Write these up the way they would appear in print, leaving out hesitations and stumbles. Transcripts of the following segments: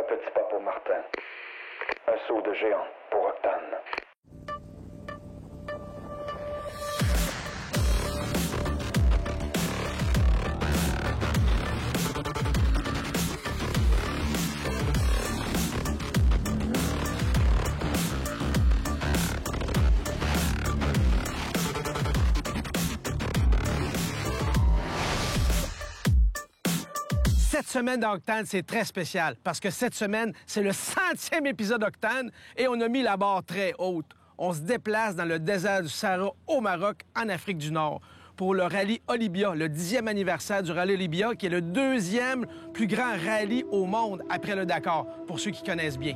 petit pas pour Martin. Un saut de géant pour Octane. Cette semaine d'Octane, c'est très spécial parce que cette semaine, c'est le 100e épisode d'Octane et on a mis la barre très haute. On se déplace dans le désert du Sahara au Maroc, en Afrique du Nord, pour le rallye Olybia, le 10e anniversaire du rallye Olybia, qui est le 2e plus grand rallye au monde après le Dakar, pour ceux qui connaissent bien.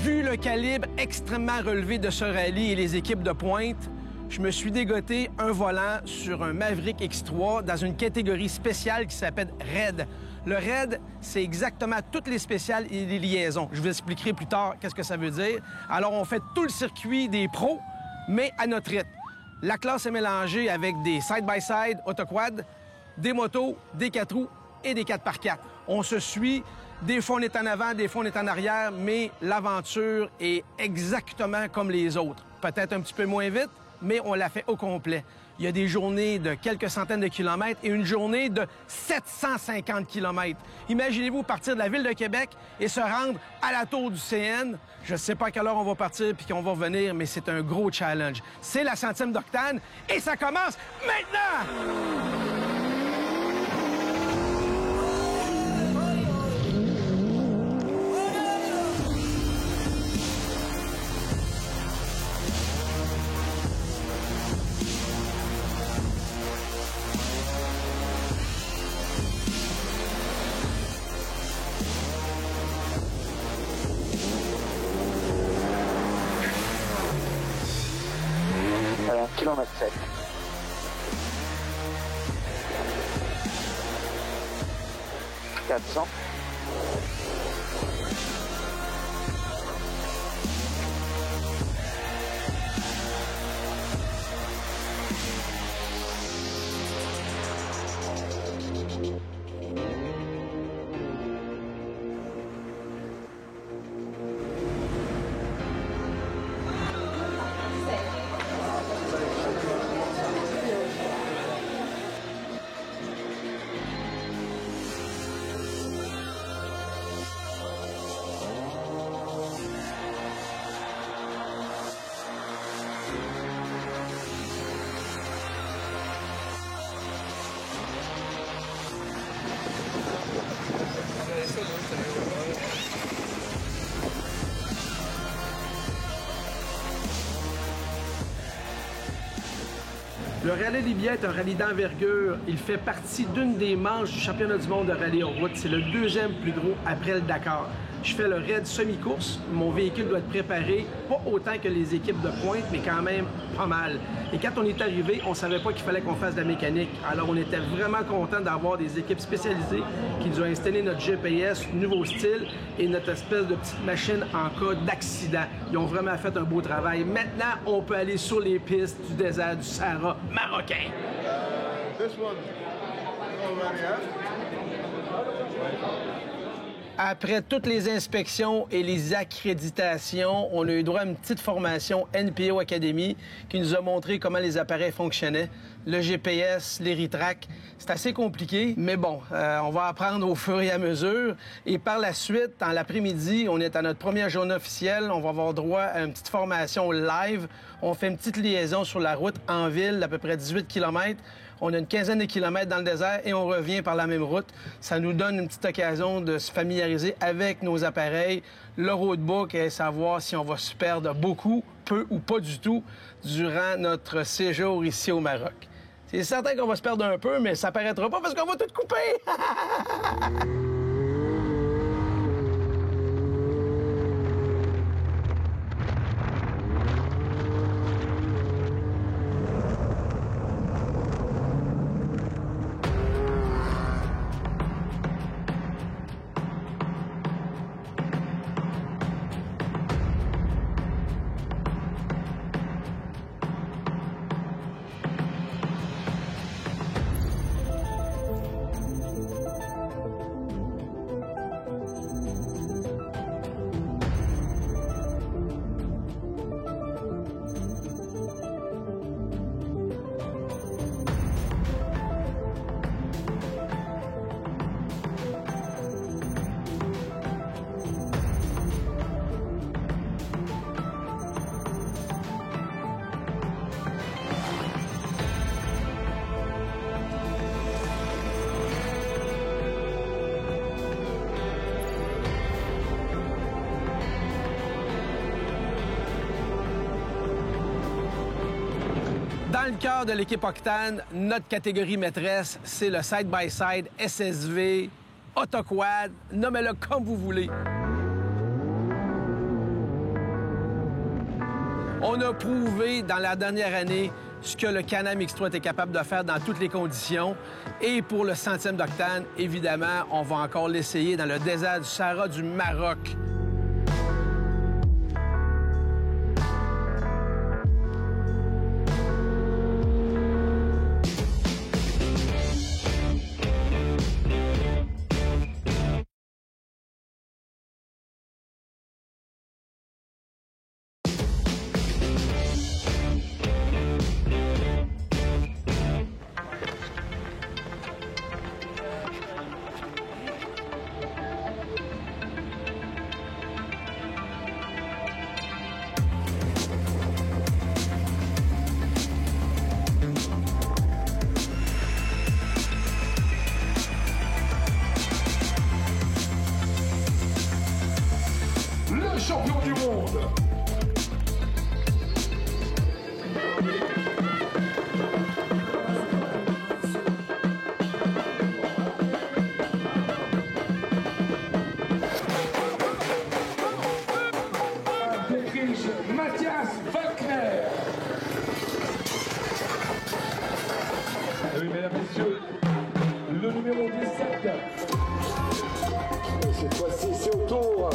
Vu le calibre extrêmement relevé de ce rallye et les équipes de pointe, je me suis dégoté un volant sur un Maverick X3 dans une catégorie spéciale qui s'appelle Raid. Le Raid, c'est exactement toutes les spéciales et les liaisons. Je vous expliquerai plus tard qu'est-ce que ça veut dire. Alors, on fait tout le circuit des pros, mais à notre rythme. La classe est mélangée avec des side-by-side, autoquad, des motos, des 4 roues et des 4x4. On se suit. Des fois, on est en avant, des fois, on est en arrière, mais l'aventure est exactement comme les autres. Peut-être un petit peu moins vite, mais on la fait au complet. Il y a des journées de quelques centaines de kilomètres et une journée de 750 kilomètres. Imaginez-vous partir de la ville de Québec et se rendre à la tour du CN. Je ne sais pas à quelle heure on va partir puis qu'on va revenir, mais c'est un gros challenge. C'est la 100e d'Octane et ça commence maintenant! Kilomètre 7. 400. Le rallye Olybia est un rallye d'envergure. Il fait partie d'une des manches du championnat du monde de rallye en route. C'est le 2e plus gros après le Dakar. Je fais le raid semi-course. Mon véhicule doit être préparé, pas autant que les équipes de pointe, mais quand même pas mal. Et quand on est arrivé, on ne savait pas qu'il fallait qu'on fasse de la mécanique. Alors, on était vraiment content d'avoir des équipes spécialisées qui nous ont installé notre GPS nouveau style et notre espèce de petite machine en cas d'accident. Ils ont vraiment fait un beau travail. Maintenant, on peut aller sur les pistes du désert du Sahara marocain. This one. Après toutes les inspections et les accréditations, on a eu droit à une petite formation NPO Academy qui nous a montré comment les appareils fonctionnaient. Le GPS, les retracts, c'est assez compliqué, mais bon, on va apprendre au fur et à mesure. Et par la suite, dans l'après-midi, on est à notre première journée officielle. On va avoir droit à une petite formation live. On fait une petite liaison sur la route en ville d'à peu près 18 km. On a une quinzaine de kilomètres dans le désert et on revient par la même route. Ça nous donne une petite occasion de se familiariser avec nos appareils, le roadbook et savoir si on va se perdre beaucoup, peu ou pas du tout durant notre séjour ici au Maroc. C'est certain qu'on va se perdre un peu, mais ça paraîtra pas parce qu'on va tout couper! le cœur de l'équipe Octane, notre catégorie maîtresse, c'est le side-by-side, SSV, autoquad, nommez-le comme vous voulez. On a prouvé dans la dernière année ce que le Can-Am X3 était capable de faire dans toutes les conditions. Et pour le 100e d'Octane, évidemment, on va encore l'essayer dans le désert du Sahara du Maroc. Champion du monde. Dietrich Matthias Walkner. Oui, mesdames, messieurs, le numéro 17. Cette fois-ci, c'est au tour.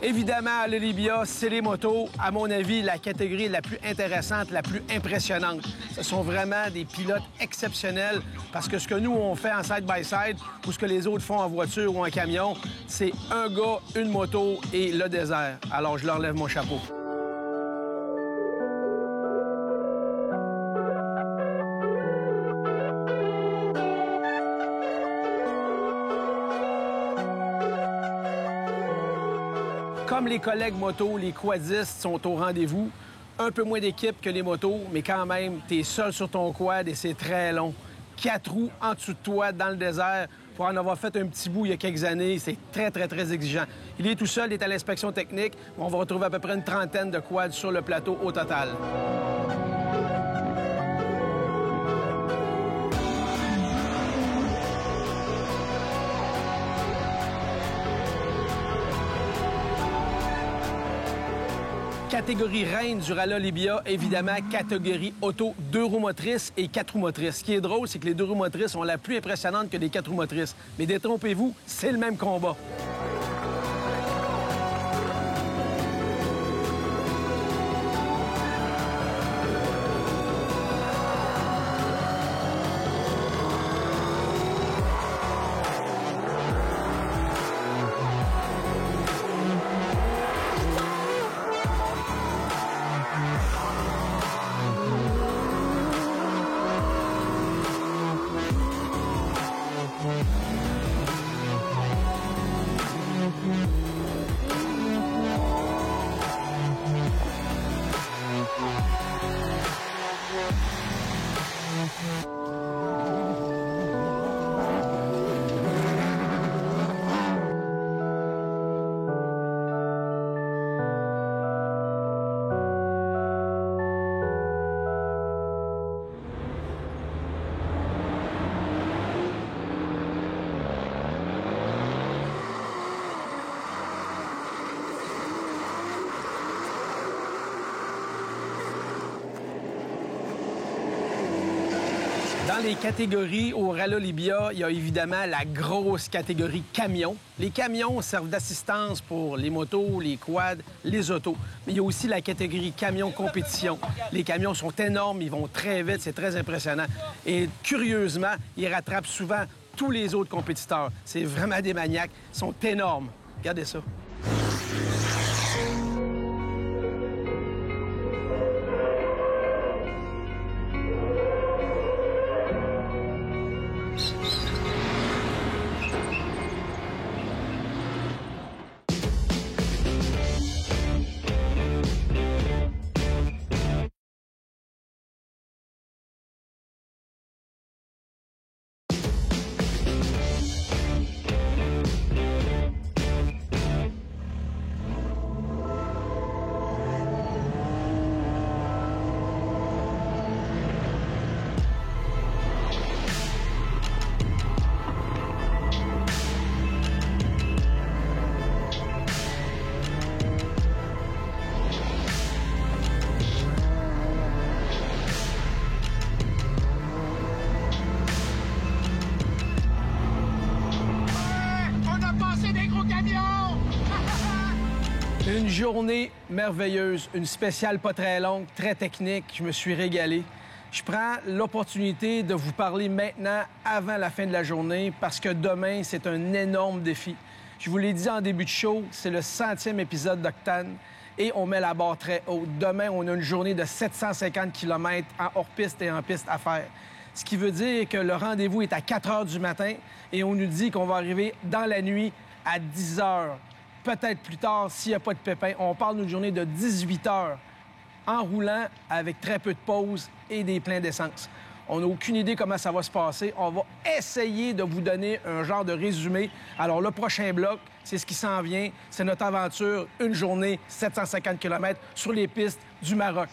Évidemment, à l'Olympia, c'est les motos, à mon avis, la catégorie la plus intéressante, la plus impressionnante. Ce sont vraiment des pilotes exceptionnels parce que ce que nous, on fait en side-by-side ou ce que les autres font en voiture ou en camion, c'est un gars, une moto et le désert. Alors, je leur lève mon chapeau. Comme les collègues motos, les quadistes sont au rendez-vous. Un peu moins d'équipe que les motos, mais quand même, t'es seul sur ton quad et c'est très long. 4 roues en dessous de toi dans le désert. Pour en avoir fait un petit bout il y a quelques années, c'est très, très, très exigeant. Il est tout seul, il est à l'inspection technique. On va retrouver à peu près une trentaine de quads sur le plateau au total. Catégorie reine du Rallye Olympia, évidemment, catégorie auto 2 roues motrices et 4 roues motrices. Ce qui est drôle, c'est que les 2 roues motrices sont la plus impressionnante que les 4 roues motrices. Mais détrompez-vous, c'est le même combat. Dans les catégories au Rallye Olympia, il y a évidemment la grosse catégorie camions. Les camions servent d'assistance pour les motos, les quads, les autos. Mais il y a aussi la catégorie camions compétition. Les camions sont énormes, ils vont très vite, c'est très impressionnant. Et curieusement, ils rattrapent souvent tous les autres compétiteurs. C'est vraiment des maniaques, ils sont énormes. Regardez ça. Une journée merveilleuse, une spéciale pas très longue, très technique. Je me suis régalé. Je prends l'opportunité de vous parler maintenant, avant la fin de la journée, parce que demain, c'est un énorme défi. Je vous l'ai dit en début de show, c'est le 100e épisode d'Octane et on met la barre très haute. Demain, on a une journée de 750 km en hors-piste et en piste à faire. Ce qui veut dire que le rendez-vous est à 4 heures du matin et on nous dit qu'on va arriver dans la nuit à 10 heures. Peut-être plus tard, s'il n'y a pas de pépin. On parle d'une journée de 18 heures en roulant avec très peu de pauses et des pleins d'essence. On n'a aucune idée comment ça va se passer. On va essayer de vous donner un genre de résumé. Alors, le prochain bloc, c'est ce qui s'en vient. C'est notre aventure, une journée, 750 km sur les pistes du Maroc.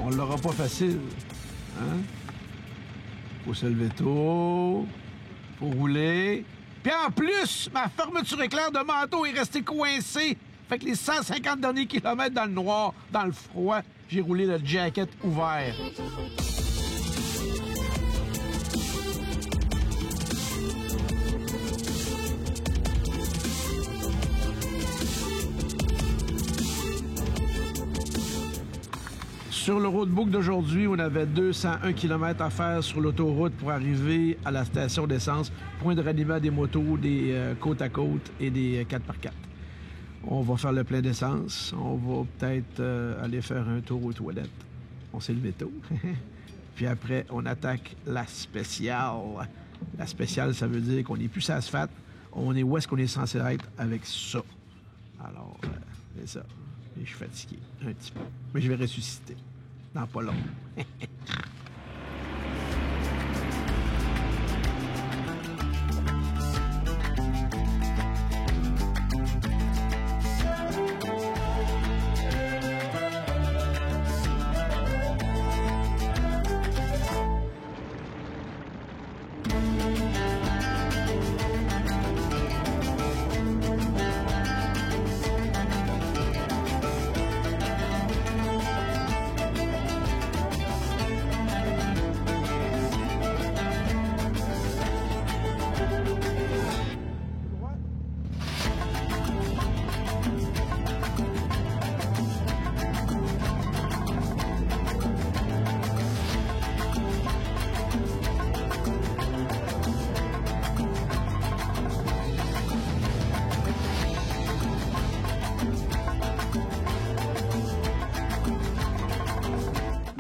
On l'aura pas facile, hein? Faut se lever tôt, faut rouler. Puis en plus, ma fermeture éclair de manteau est restée coincée. Fait que les 150 derniers kilomètres dans le noir, dans le froid, j'ai roulé le jacket ouvert. Sur le roadbook d'aujourd'hui, on avait 201 km à faire sur l'autoroute pour arriver à la station d'essence, point de ralliement des motos, des côte à côte et des 4x4. On va faire le plein d'essence. On va peut-être aller faire un tour aux toilettes. On s'est levé tôt. Puis après, on attaque la spéciale. La spéciale, ça veut dire qu'on n'est plus sur l'asphalte. On est où est-ce qu'on est censé être avec ça. Alors, c'est ça. Et je suis fatigué un petit peu. Mais je vais ressusciter. Dans pas long.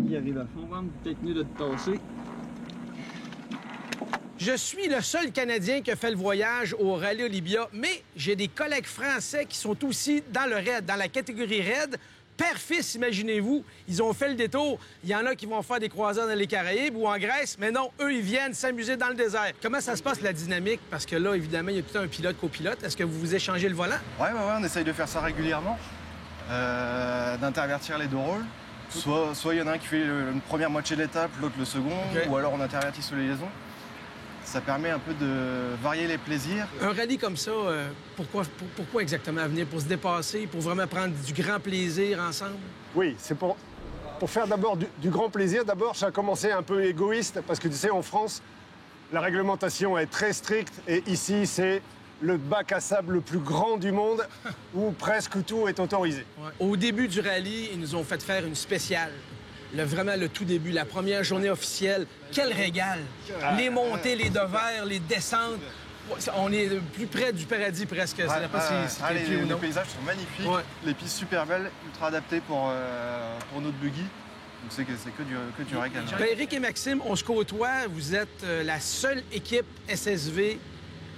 Il arrive à fond, peut-être mieux de te tasser. Je suis le seul Canadien qui a fait le voyage au Rallye Olympia, mais j'ai des collègues français qui sont aussi dans le raid, dans la catégorie raid. Père-fils, imaginez-vous, ils ont fait le détour. Il y en a qui vont faire des croisières dans les Caraïbes ou en Grèce, mais non, eux, ils viennent s'amuser dans le désert. Comment ça se passe, la dynamique? Parce que là, évidemment, il y a tout un pilote-copilote. Est-ce que vous vous échangez le volant? Ouais, on essaye de faire ça régulièrement, d'intervertir les deux rôles. Soit il y en a un qui fait une première moitié de l'étape, l'autre le second, Okay. ou alors on intervertit sur les liaisons. Ça permet un peu de varier les plaisirs. Un rallye comme ça, pourquoi exactement venir? Pour se dépasser, pour vraiment prendre du grand plaisir ensemble? Oui, c'est pour faire d'abord du grand plaisir. D'abord, ça a commencé un peu égoïste, parce que tu sais, en France, la réglementation est très stricte, et ici, c'est le bac à sable le plus grand du monde, où presque tout est autorisé. Ouais. Au début du rallye, ils nous ont fait faire une spéciale. Vraiment le tout début, la première journée officielle. Quel régal! Les montées, les devers, les descentes. On est plus près du paradis presque. Je sais pas si c'est les ou non. paysages sont magnifiques, Ouais. les pistes super belles, ultra adaptées pour notre buggy. Donc c'est que du régal. Ben, Éric et Maxime, on se côtoie. Vous êtes la seule équipe SSV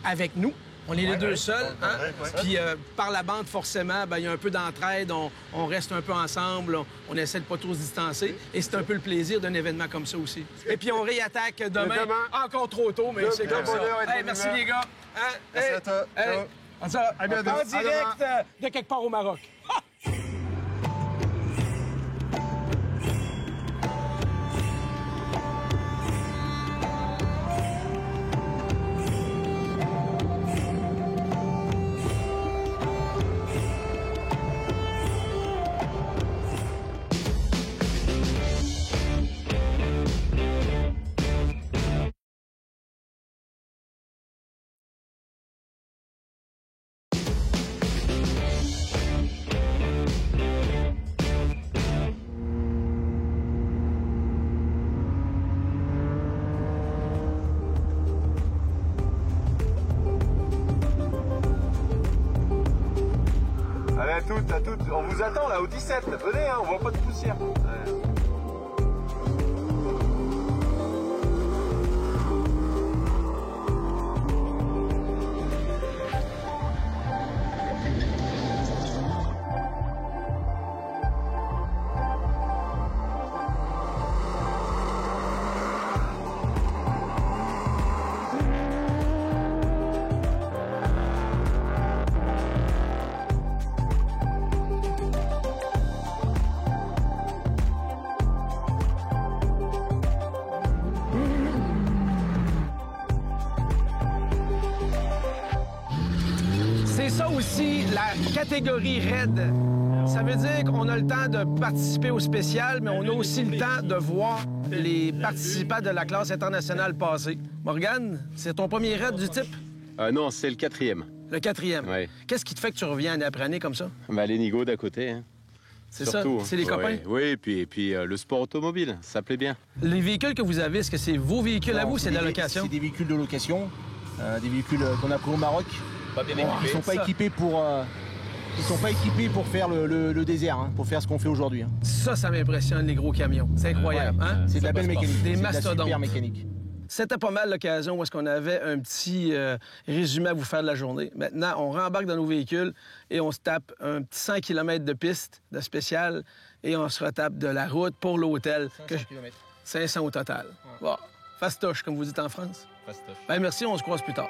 avec nous. On est les deux seuls, hein? Puis par la bande, forcément, il y a un peu d'entraide, on reste un peu ensemble, on essaie de pas trop se distancer. Et c'est un peu le plaisir d'un événement comme ça aussi. Et puis on réattaque demain. Encore trop tôt, mais c'est comme ça. Hey, merci les gars. Hein? Merci à toi. Hey. En direct de quelque part au Maroc. À toutes, on vous attend là au 17, venez, hein, on voit pas de poussière. C'est ça aussi, la catégorie RAID. Ça veut dire qu'on a le temps de participer au spécial, mais on a aussi le temps de voir les participants de la classe internationale passer. Morgane, c'est ton premier RAID du type? Non, c'est le 4e. Le 4e? Oui. Qu'est-ce qui te fait que tu reviens année après année comme ça? Les nigauds d'à côté, hein. C'est surtout, ça? C'est les copains? Oui, et puis le sport automobile, ça plaît bien. Les véhicules que vous avez, est-ce que c'est vos véhicules à vous ou c'est de la location? C'est des véhicules de location, des véhicules qu'on a pris au Maroc. Ils sont pas équipés pour... Ils sont pas équipés pour faire le désert, hein, pour faire ce qu'on fait aujourd'hui. Hein. Ça m'impressionne, les gros camions. C'est incroyable, hein? C'est de la belle mécanique. Des mastodontes. mastodontes. Super mécanique. C'était pas mal l'occasion où est-ce qu'on avait un petit résumé à vous faire de la journée. Maintenant, on rembarque dans nos véhicules et on se tape un petit 100 km de piste, de spécial, et on se retape de la route pour l'hôtel. 500 km. 500 au total. Ouais. Bon, fastoche, comme vous dites en France. Fastoche. Ben, merci, on se croise plus tard.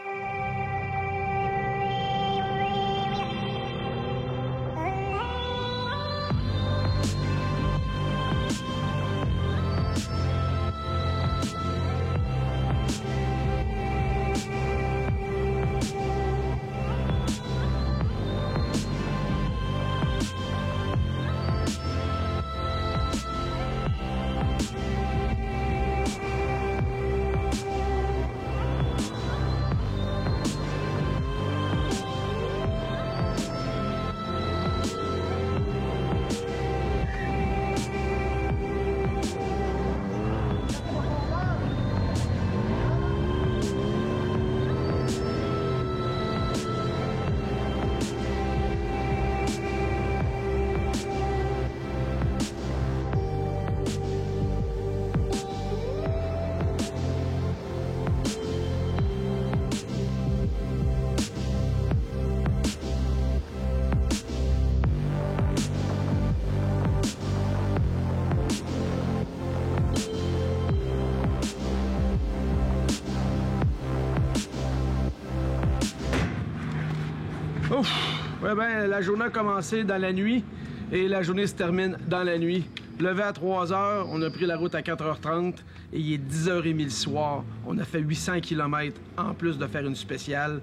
Ouf! Ouais, ben, la journée a commencé dans la nuit et la journée se termine dans la nuit. Levé à 3 h, on a pris la route à 4 h 30 et il est 10 h 30 le soir. On a fait 800 km en plus de faire une spéciale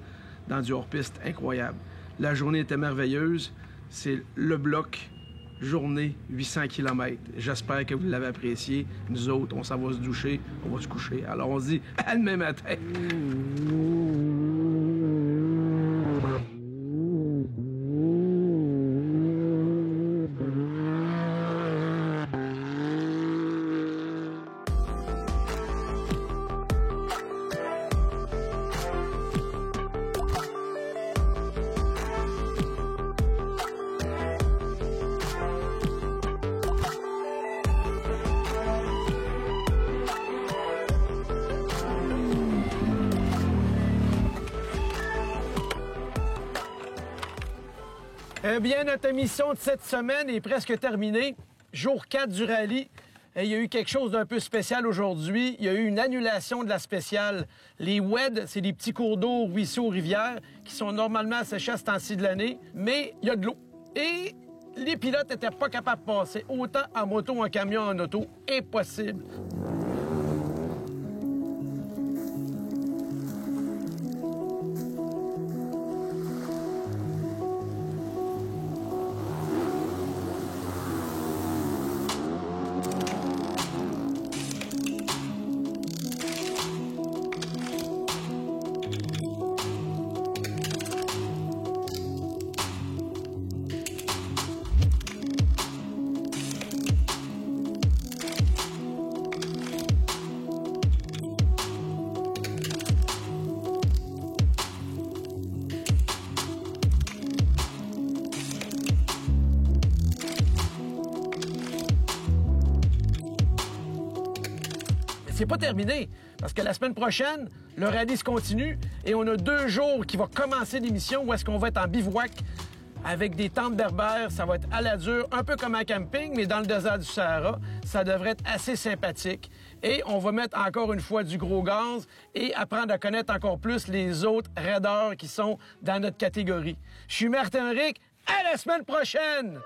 dans du hors-piste incroyable. La journée était merveilleuse. C'est le bloc, journée, 800 km. J'espère que vous l'avez apprécié. Nous autres, on s'en va se doucher, on va se coucher. Alors on se dit à demain matin. Eh bien, notre émission de cette semaine est presque terminée. Jour 4 du rallye. Et il y a eu quelque chose d'un peu spécial aujourd'hui. Il y a eu une annulation de la spéciale. Les WED, c'est des petits cours d'eau, ruisseaux, rivières, qui sont normalement asséchés à ce temps-ci de l'année, mais il y a de l'eau. Et les pilotes n'étaient pas capables de passer, autant en moto, en camion, en auto. Impossible. C'est pas terminé, parce que la semaine prochaine, le rallye se continue et on a 2 jours qui vont commencer l'émission où est-ce qu'on va être en bivouac avec des tentes berbères. Ça va être à la dure, un peu comme un camping, mais dans le désert du Sahara. Ça devrait être assez sympathique. Et on va mettre encore une fois du gros gaz et apprendre à connaître encore plus les autres raideurs qui sont dans notre catégorie. Je suis Martin Rick. À la semaine prochaine!